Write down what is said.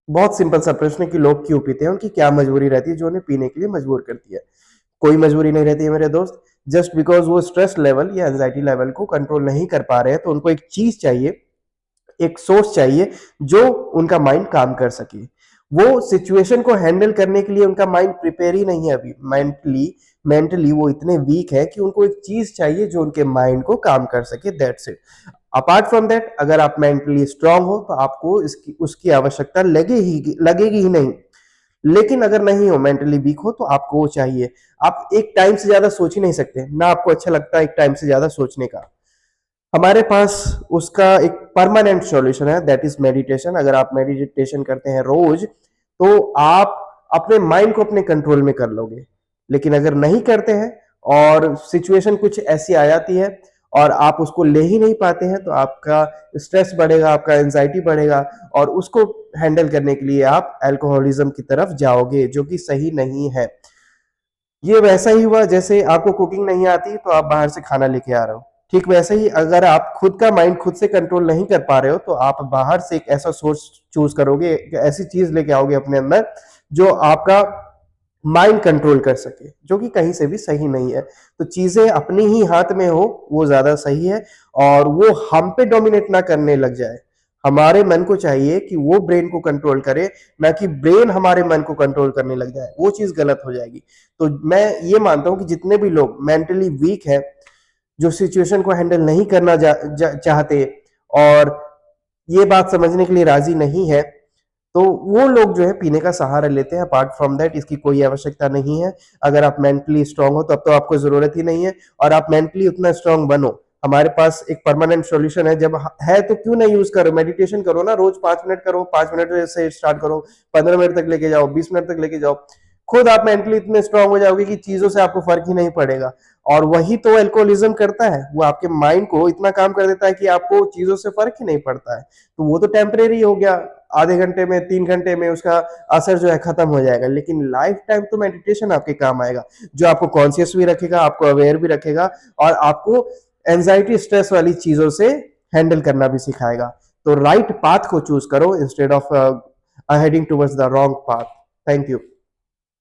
बहुत सिंपल सा प्रश्न है कि लोग क्यों पीते हैं, उनकी क्या मजबूरी रहती है जो उन्हें पीने के लिए मजबूर करती है। कोई मजबूरी नहीं रहती है मेरे दोस्त। जस्ट बिकॉज वो स्ट्रेस लेवल या एंजाइटी लेवल को कंट्रोल नहीं कर पा रहे हैं, तो उनको एक चीज चाहिए, एक सोर्स चाहिए जो उनका माइंड काम कर सके। वो सिचुएशन को हैंडल करने के लिए उनका माइंड प्रिपेयर ही नहीं है अभी। मेंटली मेंटली वो इतने वीक है कि उनको एक चीज चाहिए जो उनके माइंड को काम कर सके, that's it. Apart from that, अगर आप मेंटली स्ट्रांग हो तो आपको इसकी उसकी आवश्यकता लगेगी ही नहीं। लेकिन अगर नहीं हो, मेंटली वीक हो, तो आपको वो चाहिए। आप एक टाइम से ज्यादा सोच ही नहीं सकते ना, आपको अच्छा लगता है एक टाइम से ज्यादा सोचने का। हमारे पास उसका एक परमानेंट सॉल्यूशन है, दैट इज मेडिटेशन। अगर आप मेडिटेशन करते हैं रोज, तो आप अपने माइंड को अपने कंट्रोल में कर लोगे। लेकिन अगर नहीं करते हैं और सिचुएशन कुछ ऐसी आ जाती है और आप उसको ले ही नहीं पाते हैं, तो आपका स्ट्रेस बढ़ेगा, आपका एंजाइटी बढ़ेगा, और उसको हैंडल करने के लिए आप अल्कोहलिज्म की तरफ जाओगे, जो कि सही नहीं है। ये वैसा ही हुआ जैसे आपको कुकिंग नहीं आती तो आप बाहर से खाना लेके आ रहे हो। ठीक वैसे ही अगर आप खुद का माइंड खुद से कंट्रोल नहीं कर पा रहे हो, तो आप बाहर से एक ऐसा सोर्स चूज करोगे, एक ऐसी चीज लेके आओगे अपने अंदर जो आपका माइंड कंट्रोल कर सके, जो कि कहीं से भी सही नहीं है। तो चीजें अपनी ही हाथ में हो वो ज्यादा सही है, और वो हम पे डोमिनेट ना करने लग जाए। हमारे मन को चाहिए कि वो ब्रेन को कंट्रोल करे, ना कि ब्रेन हमारे मन को कंट्रोल करने लग जाए। वो चीज गलत हो जाएगी। तो मैं ये मानता हूं कि जितने भी लोग मेंटली वीक है, जो सिचुएशन को हैंडल नहीं करना चाहते, और ये बात समझने के लिए राजी नहीं है, तो वो लोग जो है पीने का सहारा लेते हैं। अपार्ट फ्रॉम दैट इसकी कोई आवश्यकता नहीं है। अगर आप मेंटली स्ट्रांग हो तब तो आपको जरूरत ही नहीं है, और आप मेंटली उतना स्ट्रांग बनो। हमारे पास एक परमानेंट सॉल्यूशन है। जब है तो क्यों नहीं यूज करो, मेडिटेशन करो ना, रोज 5 मिनट करो, 5 मिनट से स्टार्ट करो, 15 मिनट तक लेके जाओ, 20 मिनट तक लेके जाओ। खुद आप मेंटली इतने स्ट्रांग हो जाओगे कि चीजों से आपको फर्क ही नहीं पड़ेगा। और वही तो अल्कोहलिज्म करता है, वो आपके माइंड को इतना काम कर देता है कि आपको चीजों से फर्क ही नहीं पड़ता है। तो वो तो टेम्परेरी हो गया, आधे घंटे में, 3 घंटे में उसका असर जो है खत्म हो जाएगा। लेकिन लाइफ टाइम तो मेडिटेशन आपके काम आएगा, जो आपको कॉन्शियस भी रखेगा, आपको अवेयर भी रखेगा, और आपको एंजाइटी स्ट्रेस वाली चीजों से हैंडल करना भी सिखाएगा। तो राइट पाथ को चूज करो instead of heading towards the wrong path. Thank you.